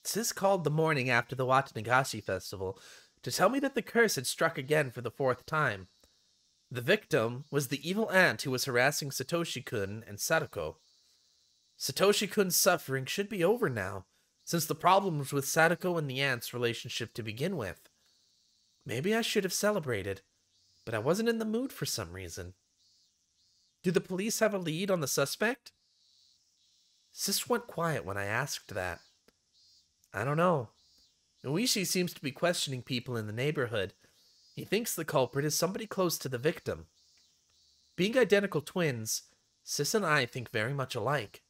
Sis called the morning after the Watanagashi festival to tell me that the curse had struck again for the fourth time. The victim was the evil aunt who was harassing Satoshi-kun and Sadako. Satoshi-kun's suffering should be over now, since the problem was with Sadako and the aunt's relationship to begin with. Maybe I should have celebrated, but I wasn't in the mood for some reason. Do the police have a lead on the suspect? Sis went quiet when I asked that. I don't know. Ooishi seems to be questioning people in the neighborhood. He thinks the culprit is somebody close to the victim. Being identical twins, Sis and I think very much alike.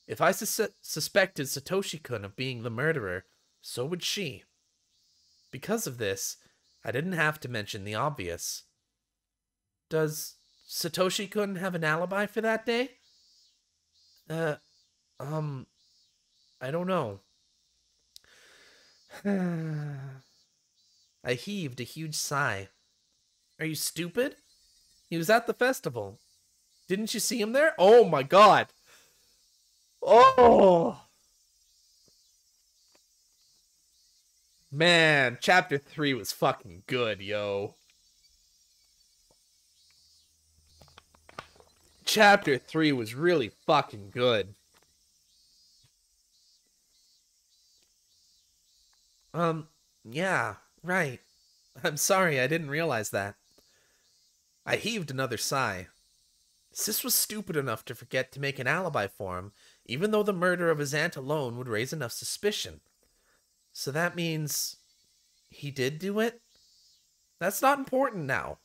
If I suspected Satoshi-kun of being the murderer, so would she. Because of this, I didn't have to mention the obvious. Does Satoshi-kun have an alibi for that day? I don't know. I heaved a huge sigh. Are you stupid? He was at the festival. Didn't you see him there? Oh my god! Oh! Man, chapter 3 was fucking good, yo. Chapter 3 was really fucking good. Yeah, right. I'm sorry, I didn't realize that. I heaved another sigh. Sis was stupid enough to forget to make an alibi for him, even though the murder of his aunt alone would raise enough suspicion. So that means he did do it? That's not important now.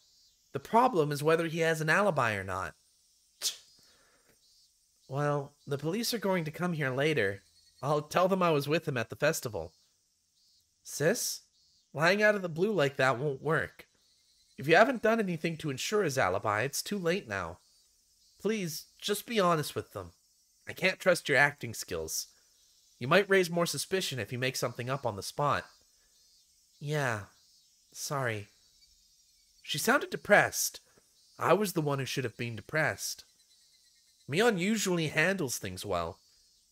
The problem is whether he has an alibi or not. Well, the police are going to come here later. I'll tell them I was with him at the festival. Sis, lying out of the blue like that won't work. If you haven't done anything to ensure his alibi, it's too late now. Please, just be honest with them. I can't trust your acting skills. You might raise more suspicion if you make something up on the spot. Yeah, sorry. She sounded depressed. I was the one who should have been depressed. Mion usually handles things well,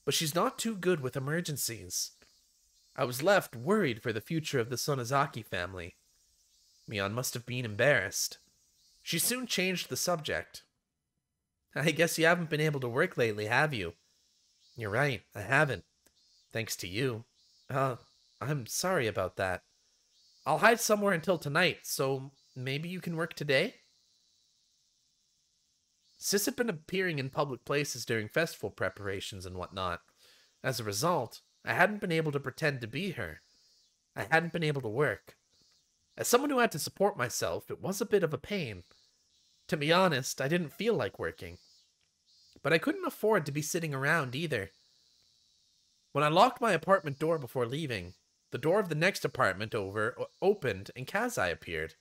but she's not too good with emergencies. I was left worried for the future of the Sonozaki family. Mion must have been embarrassed. She soon changed the subject. I guess you haven't been able to work lately, have you? You're right, I haven't. Thanks to you. I'm sorry about that. I'll hide somewhere until tonight, so maybe you can work today? Sis had been appearing in public places during festival preparations and whatnot. As a result, I hadn't been able to pretend to be her. I hadn't been able to work. As someone who had to support myself, it was a bit of a pain. To be honest, I didn't feel like working. But I couldn't afford to be sitting around either. When I locked my apartment door before leaving, the door of the next apartment over opened and Kazai appeared.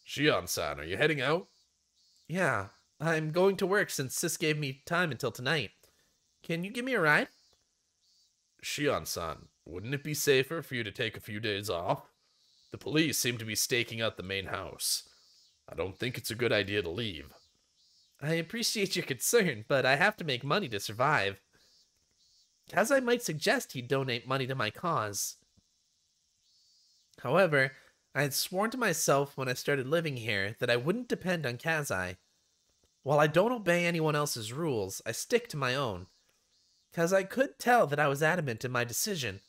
Shion-san, are you heading out? Yeah, I'm going to work since Sis gave me time until tonight. Can you give me a ride? Shion-san, wouldn't it be safer for you to take a few days off? The police seem to be staking out the main house. I don't think it's a good idea to leave. I appreciate your concern, but I have to make money to survive. Kazai might suggest he'd donate money to my cause. However, I had sworn to myself when I started living here that I wouldn't depend on Kazai. While I don't obey anyone else's rules, I stick to my own. Kazai could tell that I was adamant in my decision.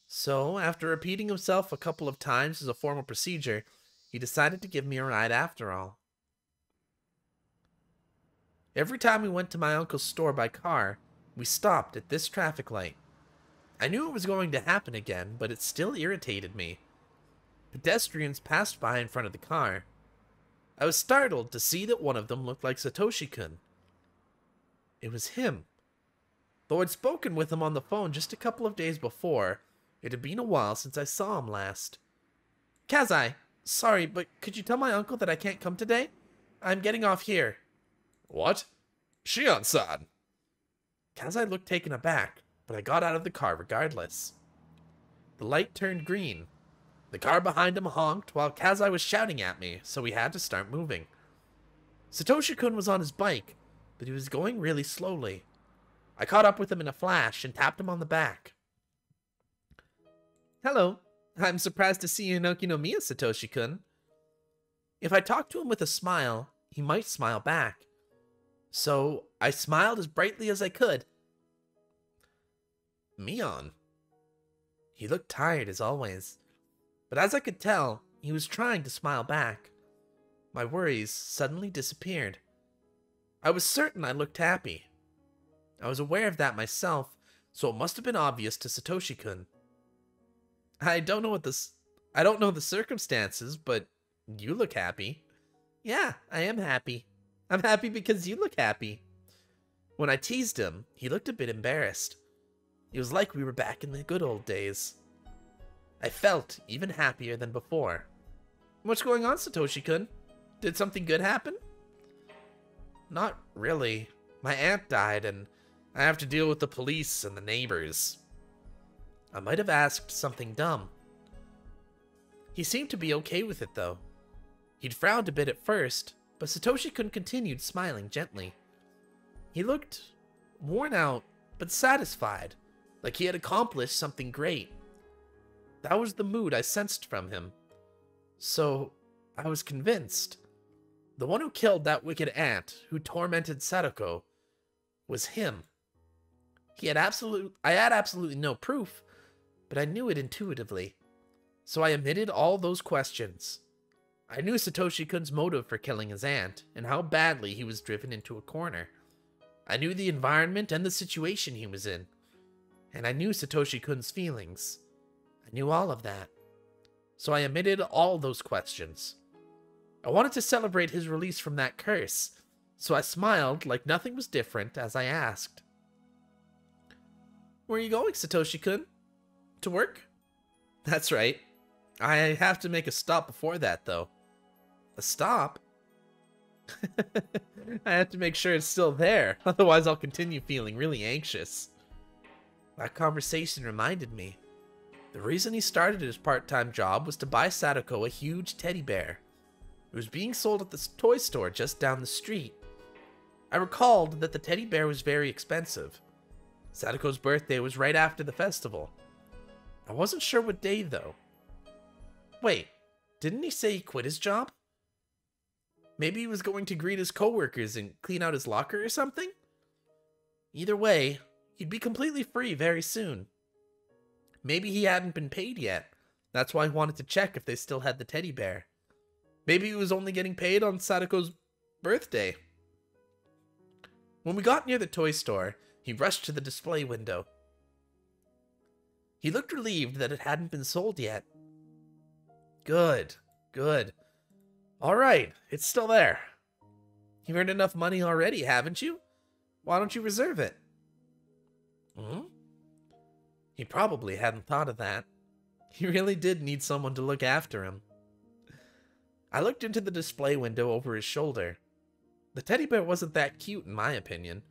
So, after repeating himself a couple of times as a formal procedure, he decided to give me a ride after all. Every time we went to my uncle's store by car, we stopped at this traffic light. I knew it was going to happen again, but it still irritated me. Pedestrians passed by in front of the car. I was startled to see that one of them looked like Satoshi-kun. It was him. Though I'd spoken with him on the phone just a couple of days before, it had been a while since I saw him last. Kazai, sorry, but could you tell my uncle that I can't come today? I'm getting off here. What? Shion-san! Kazai looked taken aback, but I got out of the car regardless. The light turned green. The car behind him honked while Kazai was shouting at me, so we had to start moving. Satoshi-kun was on his bike, but he was going really slowly. I caught up with him in a flash and tapped him on the back. Hello. I'm surprised to see you in Okinomiya, Satoshi-kun. If I talked to him with a smile, he might smile back. So I smiled as brightly as I could. Mion. He looked tired as always, but as I could tell, he was trying to smile back. My worries suddenly disappeared. I was certain I looked happy. I was aware of that myself, so it must have been obvious to Satoshi-kun. I don't know the circumstances, but you look happy. Yeah, I am happy. I'm happy because you look happy. When I teased him, he looked a bit embarrassed. It was like we were back in the good old days. I felt even happier than before. What's going on, Satoshi-kun? Did something good happen? Not really. My aunt died, and I have to deal with the police and the neighbors. I might have asked something dumb. He seemed to be okay with it, though. He'd frowned a bit at first, but Satoshi-kun continued smiling gently. He looked worn out, but satisfied, like he had accomplished something great. That was the mood I sensed from him. So, I was convinced. The one who killed that wicked aunt who tormented Sadako was him. I had absolutely no proof, but I knew it intuitively. So I omitted all those questions. I knew Satoshi-kun's motive for killing his aunt, and how badly he was driven into a corner. I knew the environment and the situation he was in. And I knew Satoshi-kun's feelings. I knew all of that. So I omitted all those questions. I wanted to celebrate his release from that curse, so I smiled like nothing was different as I asked. Where are you going, Satoshi-kun? To work? That's right. I have to make a stop before that, though. A stop? I have to make sure it's still there, otherwise I'll continue feeling really anxious. That conversation reminded me. The reason he started his part-time job was to buy Sadako a huge teddy bear. It was being sold at the toy store just down the street. I recalled that the teddy bear was very expensive. Sadako's birthday was right after the festival. I wasn't sure what day, though. Wait, didn't he say he quit his job? Maybe he was going to greet his coworkers and clean out his locker or something? Either way, he'd be completely free very soon. Maybe he hadn't been paid yet. That's why he wanted to check if they still had the teddy bear. Maybe he was only getting paid on Sadako's birthday. When we got near the toy store, he rushed to the display window. He looked relieved that it hadn't been sold yet. Good, good. All right, it's still there. You've earned enough money already, haven't you? Why don't you reserve it? He probably hadn't thought of that. He really did need someone to look after him. I looked into the display window over his shoulder. The teddy bear wasn't that cute in my opinion.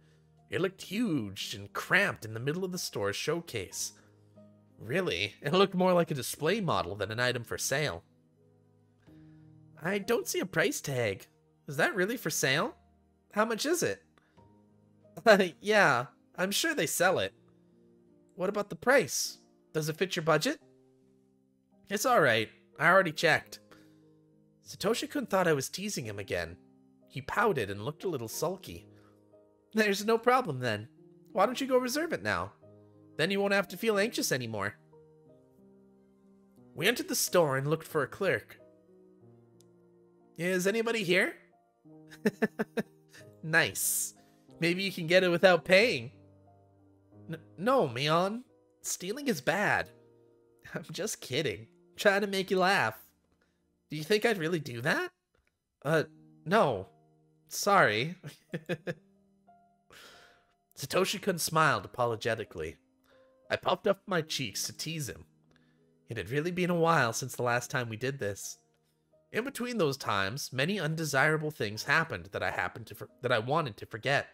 It looked huge and cramped in the middle of the store's showcase. Really, it looked more like a display model than an item for sale. I don't see a price tag. Is that really for sale? How much is it? Yeah, I'm sure they sell it. What about the price? Does it fit your budget? It's alright. I already checked. Satoshi-kun thought I was teasing him again. He pouted and looked a little sulky. There's no problem then. Why don't you go reserve it now? Then you won't have to feel anxious anymore. We entered the store and looked for a clerk. Is anybody here? Nice. Maybe you can get it without paying. No, Mion. Stealing is bad. I'm just kidding. Trying to make you laugh. Do you think I'd really do that? No. Sorry. Satoshi-kun smiled apologetically. I puffed up my cheeks to tease him. It had really been a while since the last time we did this. In between those times, many undesirable things happened that I wanted to forget.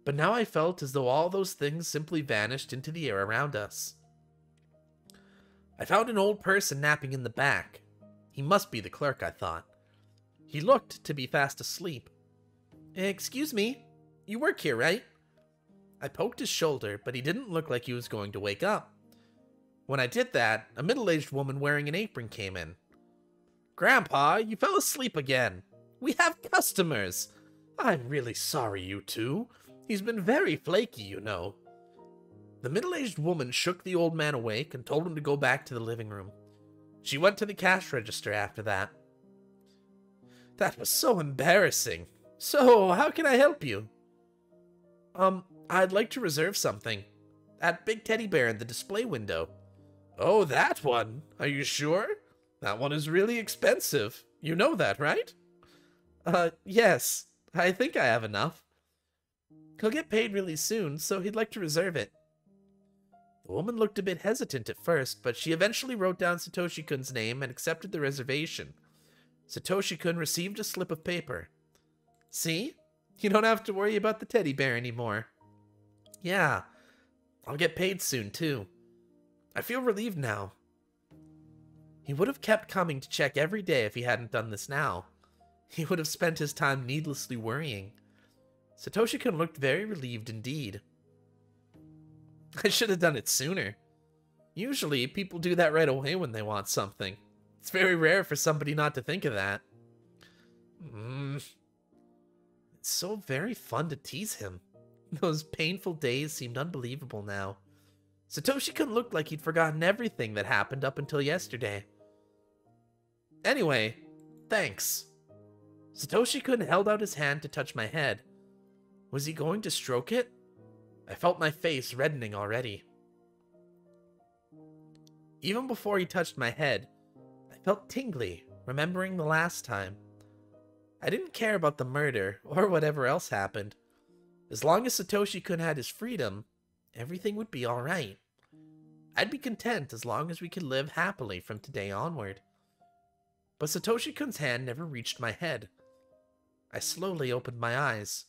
But now I felt as though all those things simply vanished into the air around us. I found an old person napping in the back. He must be the clerk, I thought. He looked to be fast asleep. Excuse me, you work here, right? I poked his shoulder, but he didn't look like he was going to wake up. When I did that, a middle-aged woman wearing an apron came in. Grandpa, you fell asleep again. We have customers. I'm really sorry, you two. He's been very flaky, you know. The middle-aged woman shook the old man awake and told him to go back to the living room. She went to the cash register after that. That was so embarrassing. So, how can I help you? I'd like to reserve something. That big teddy bear in the display window. Oh, that one? Are you sure? That one is really expensive. You know that, right? Yes. I think I have enough. He'll get paid really soon, so he'd like to reserve it. The woman looked a bit hesitant at first, but she eventually wrote down Satoshi-kun's name and accepted the reservation. Satoshi-kun received a slip of paper. See? You don't have to worry about the teddy bear anymore. Yeah. I'll get paid soon, too. I feel relieved now. He would have kept coming to check every day if he hadn't done this now. He would have spent his time needlessly worrying. Satoshi-kun looked very relieved indeed. I should have done it sooner. Usually, people do that right away when they want something. It's very rare for somebody not to think of that. It's so very fun to tease him. Those painful days seemed unbelievable now. Satoshi-kun looked like he'd forgotten everything that happened up until yesterday. Anyway, thanks. Satoshi-kun held out his hand to touch my head. Was he going to stroke it? I felt my face reddening already. Even before he touched my head, I felt tingly, remembering the last time. I didn't care about the murder, or whatever else happened. As long as Satoshi-kun had his freedom, everything would be alright. I'd be content as long as we could live happily from today onward. But Satoshi-kun's hand never reached my head. I slowly opened my eyes,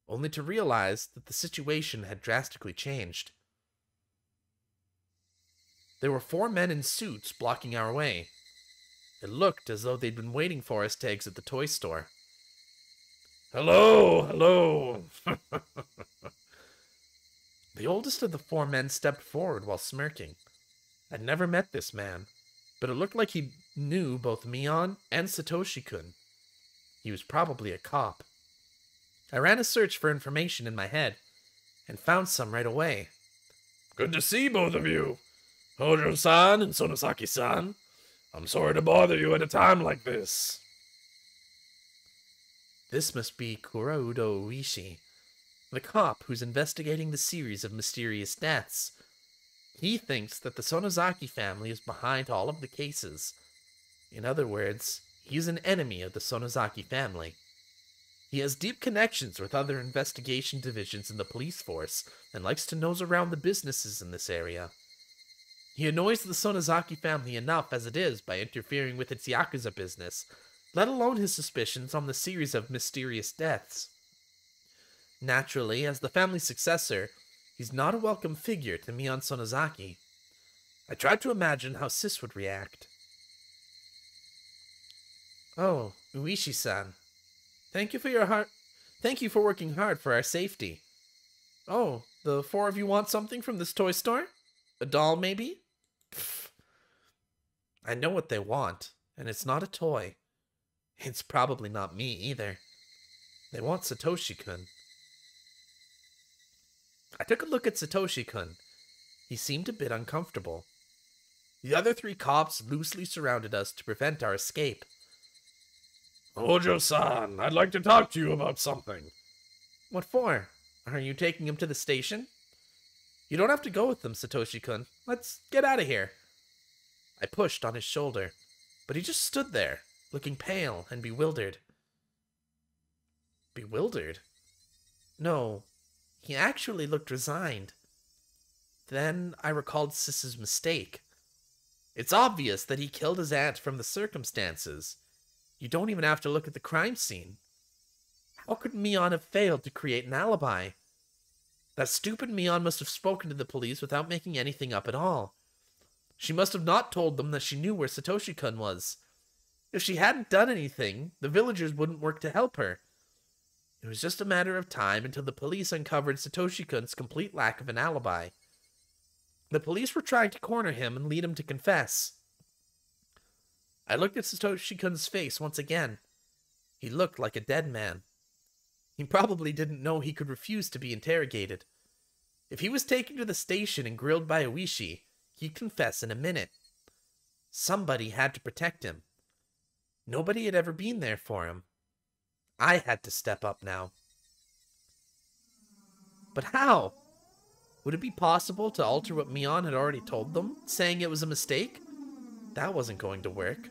only to realize that the situation had drastically changed. There were 4 men in suits blocking our way. It looked as though they'd been waiting for us to exit the toy store. Hello, hello. The oldest of the 4 men stepped forward while smirking. I'd never met this man, but it looked like he knew both Mion and Satoshi-kun. He was probably a cop. I ran a search for information in my head, and found some right away. Good to see both of you. Hojo-san and Sonosaki-san. I'm sorry to bother you at a time like this. This must be Kuraudo Ooishi, the cop who's investigating the series of mysterious deaths. He thinks that the Sonozaki family is behind all of the cases. In other words, he's an enemy of the Sonozaki family. He has deep connections with other investigation divisions in the police force, and likes to nose around the businesses in this area. He annoys the Sonozaki family enough as it is by interfering with its Yakuza business, let alone his suspicions on the series of mysterious deaths. Naturally, as the family's successor, he's not a welcome figure to Mion Sonozaki. I tried to imagine how Sis would react. Oh, Ooishi-san. Thank you for working hard for our safety. Oh, the 4 of you want something from this toy store? A doll, maybe? Pfft. I know what they want, and it's not a toy. It's probably not me, either. They want Satoshi-kun. I took a look at Satoshi-kun. He seemed a bit uncomfortable. The other 3 cops loosely surrounded us to prevent our escape. Hojo-san, I'd like to talk to you about something. What for? Are you taking him to the station? You don't have to go with them, Satoshi-kun. Let's get out of here. I pushed on his shoulder, but he just stood there, looking pale and bewildered. Bewildered? No, he actually looked resigned. Then I recalled Sis's mistake. It's obvious that he killed his aunt from the circumstances. You don't even have to look at the crime scene. How could Mion have failed to create an alibi? That stupid Mion must have spoken to the police without making anything up at all. She must have not told them that she knew where Satoshi-kun was. If she hadn't done anything, the villagers wouldn't work to help her. It was just a matter of time until the police uncovered Satoshi-kun's complete lack of an alibi. The police were trying to corner him and lead him to confess. I looked at Satoshi-kun's face once again. He looked like a dead man. He probably didn't know he could refuse to be interrogated. If he was taken to the station and grilled by Ooishi, he'd confess in a minute. Somebody had to protect him. Nobody had ever been there for him. I had to step up now. But how? Would it be possible to alter what Mion had already told them, saying it was a mistake? That wasn't going to work.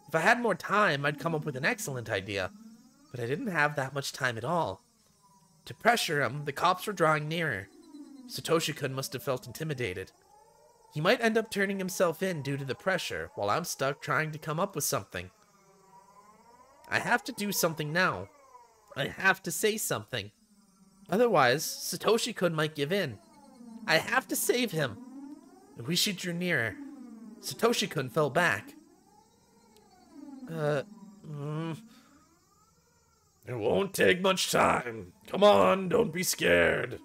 If I had more time, I'd come up with an excellent idea, but I didn't have that much time at all. To pressure him, the cops were drawing nearer. Satoshi-kun must have felt intimidated. He might end up turning himself in due to the pressure, while I'm stuck trying to come up with something. I have to do something now. I have to say something. Otherwise, Satoshi-kun might give in. I have to save him. Ooishi drew nearer. Satoshi-kun fell back. It won't take much time. Come on, don't be scared.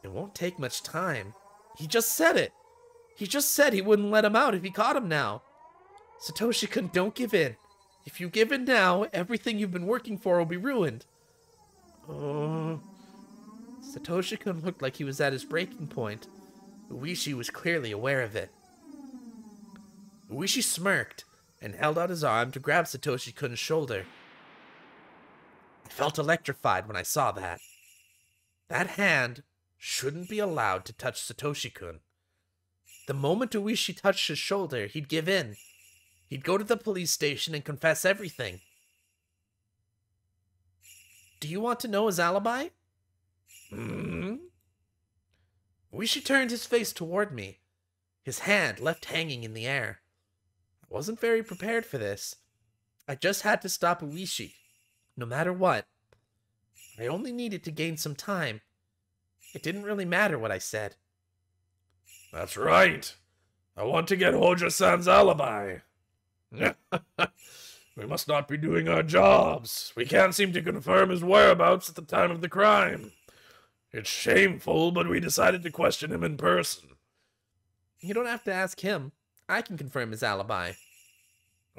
It won't take much time. He just said it. He just said he wouldn't let him out if he caught him now. Satoshi-kun, don't give in. If you give in now, everything you've been working for will be ruined. Satoshi-kun looked like he was at his breaking point. Ooishi was clearly aware of it. Ooishi smirked and held out his arm to grab Satoshi-kun's shoulder. I felt electrified when I saw that. That hand shouldn't be allowed to touch Satoshi-kun. The moment Ooishi touched his shoulder, he'd give in. He'd go to the police station and confess everything. Do you want to know his alibi? Ooishi turned his face toward me, his hand left hanging in the air. I wasn't very prepared for this. I just had to stop Ooishi, no matter what. I only needed to gain some time. It didn't really matter what I said. That's right. I want to get Hojo-san's alibi. We must not be doing our jobs. We can't seem to confirm his whereabouts at the time of the crime. It's shameful, but we decided to question him in person. You don't have to ask him. I can confirm his alibi.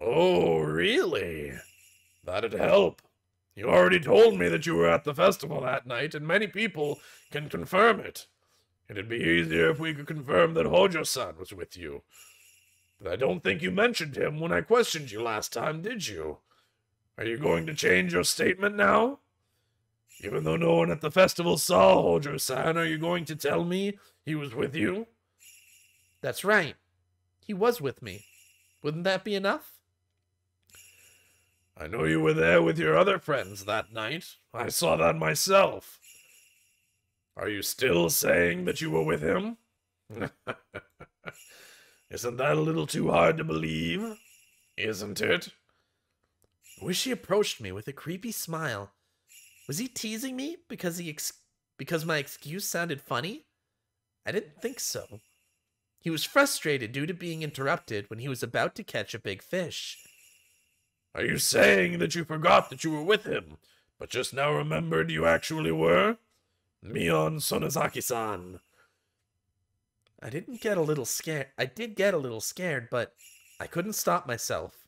Oh, really? That'd help. You already told me that you were at the festival that night, and many people can confirm it. It'd be easier if we could confirm that Hojo-san was with you. But I don't think you mentioned him when I questioned you last time, did you? Are you going to change your statement now? Even though no one at the festival saw Hojo-san, are you going to tell me he was with you? That's right. He was with me. Wouldn't that be enough? I know you were there with your other friends that night. I saw that myself. Are you still saying that you were with him? Isn't that a little too hard to believe? Isn't it? Ooishi approached me with a creepy smile. Was he teasing me because my excuse sounded funny? I didn't think so. He was frustrated due to being interrupted when he was about to catch a big fish. Are you saying that you forgot that you were with him, but just now remembered you actually were? Mion Sonozaki-san. I did get a little scared, but I couldn't stop myself.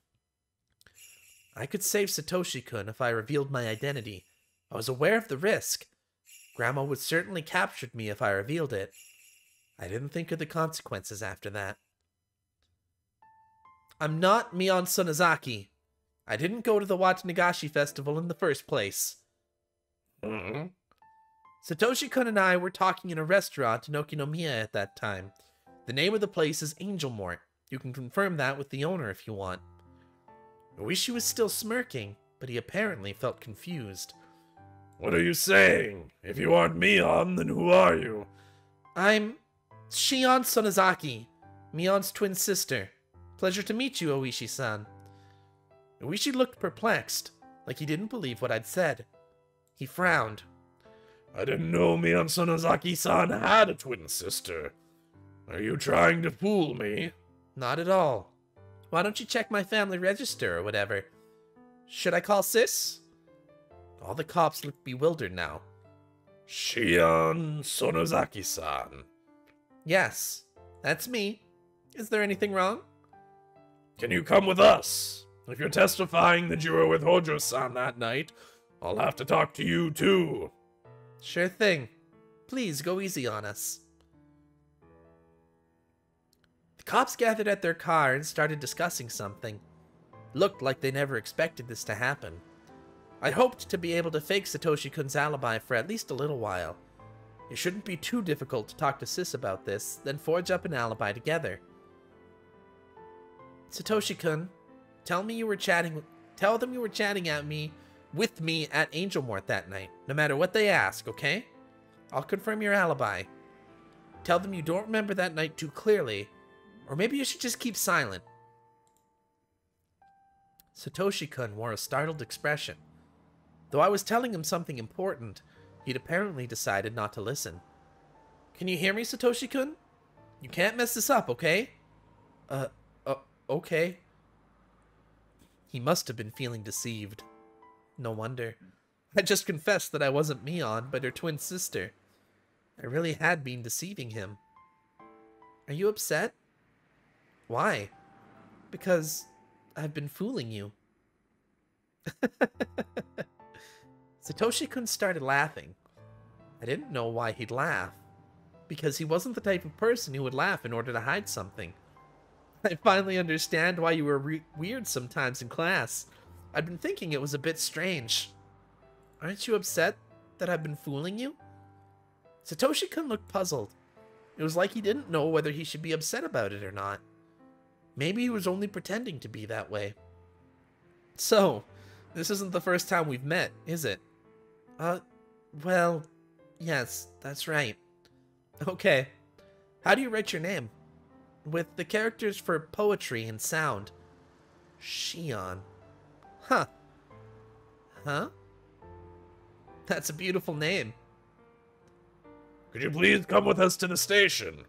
I could save Satoshi-kun if I revealed my identity. I was aware of the risk. Grandma would certainly capture me if I revealed it. I didn't think of the consequences after that. I'm not Mion Sonozaki. I didn't go to the Watanagashi festival in the first place. Satoshi-kun and I were talking in a restaurant in Okinomiya at that time. The name of the place is Angel Mort. You can confirm that with the owner if you want. Ooishi was still smirking, but he apparently felt confused. What are you saying? If you aren't Mion, then who are you? I'm Shion Sonozaki, Mion's twin sister. Pleasure to meet you, Ooishi-san. Ooishi looked perplexed, like he didn't believe what I'd said. He frowned. I didn't know Mion Sonozaki-san had a twin sister. Are you trying to fool me? Not at all. Why don't you check my family register or whatever? Should I call Sis? All the cops look bewildered now. Shion Sonozaki-san. Yes, that's me. Is there anything wrong? Can you come with us? If you're testifying that you were with Hojo-san that night, I'll have to talk to you too. Sure thing. Please go easy on us. The cops gathered at their car and started discussing something. Looked like they never expected this to happen. I hoped to be able to fake Satoshi-kun's alibi for at least a little while. It shouldn't be too difficult to talk to Sis about this, then forge up an alibi together. Satoshi-kun, tell them you were chatting with me at Angelmort that night, no matter what they ask, okay? I'll confirm your alibi. Tell them you don't remember that night too clearly, or maybe you should just keep silent. Satoshi-kun wore a startled expression. Though I was telling him something important, he'd apparently decided not to listen. Can you hear me, Satoshi-kun? You can't mess this up, okay? Okay. He must have been feeling deceived. No wonder. I just confessed that I wasn't Mion, but her twin sister. I really had been deceiving him. Are you upset? Why? Because I've been fooling you. Satoshi-kun started laughing. I didn't know why he'd laugh, because he wasn't the type of person who would laugh in order to hide something. I finally understand why you were weird sometimes in class. I'd been thinking it was a bit strange. Aren't you upset that I've been fooling you? Satoshi-kun looked puzzled. It was like he didn't know whether he should be upset about it or not. Maybe he was only pretending to be that way. So, this isn't the first time we've met, is it? Well, yes, that's right. Okay. How do you write your name? With the characters for poetry and sound. Shion. Huh. Huh? That's a beautiful name. Could you please come with us to the station?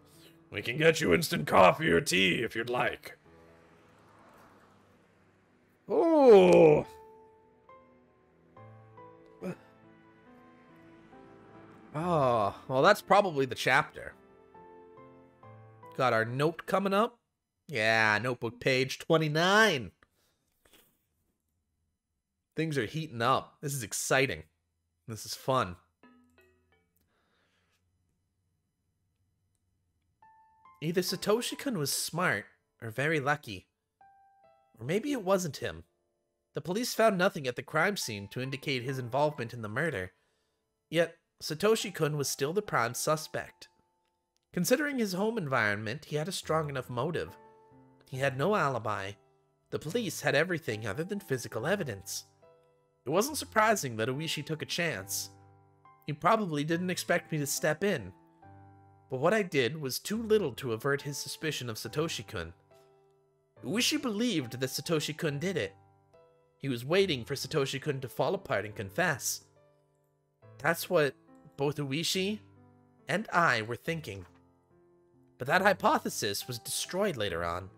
We can get you instant coffee or tea if you'd like. Oh! Oh, well, that's probably the chapter. Got our note coming up. Yeah, notebook page 29. Things are heating up. This is exciting. This is fun. Either Satoshi-kun was smart or very lucky. Or maybe it wasn't him. The police found nothing at the crime scene to indicate his involvement in the murder. Yet, Satoshi-kun was still the prime suspect. Considering his home environment, he had a strong enough motive. He had no alibi. The police had everything other than physical evidence. It wasn't surprising that Ooishi took a chance. He probably didn't expect me to step in. But what I did was too little to avert his suspicion of Satoshi-kun. Ooishi believed that Satoshi-kun did it. He was waiting for Satoshi-kun to fall apart and confess. That's what both Ooishi and I were thinking. But that hypothesis was destroyed later on.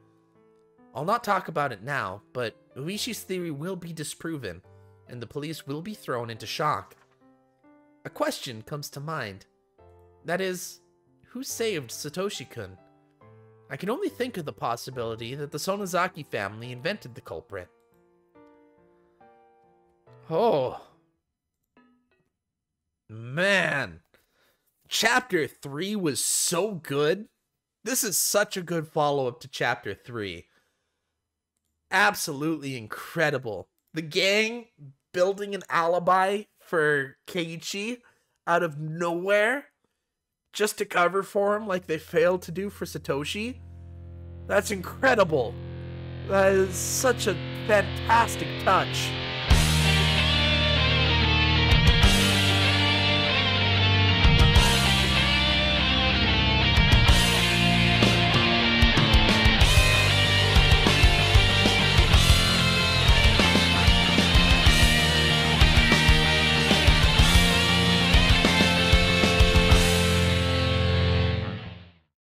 I'll not talk about it now, but Ooishi's theory will be disproven, and the police will be thrown into shock. A question comes to mind. That is, who saved Satoshi-kun? I can only think of the possibility that the Sonozaki family invented the culprit. Oh. Man. Chapter 3 was so good. This is such a good follow-up to Chapter 3. Absolutely incredible. The gang building an alibi for Keiichi out of nowhere just to cover for him like they failed to do for Satoshi. That's incredible. That is such a fantastic touch.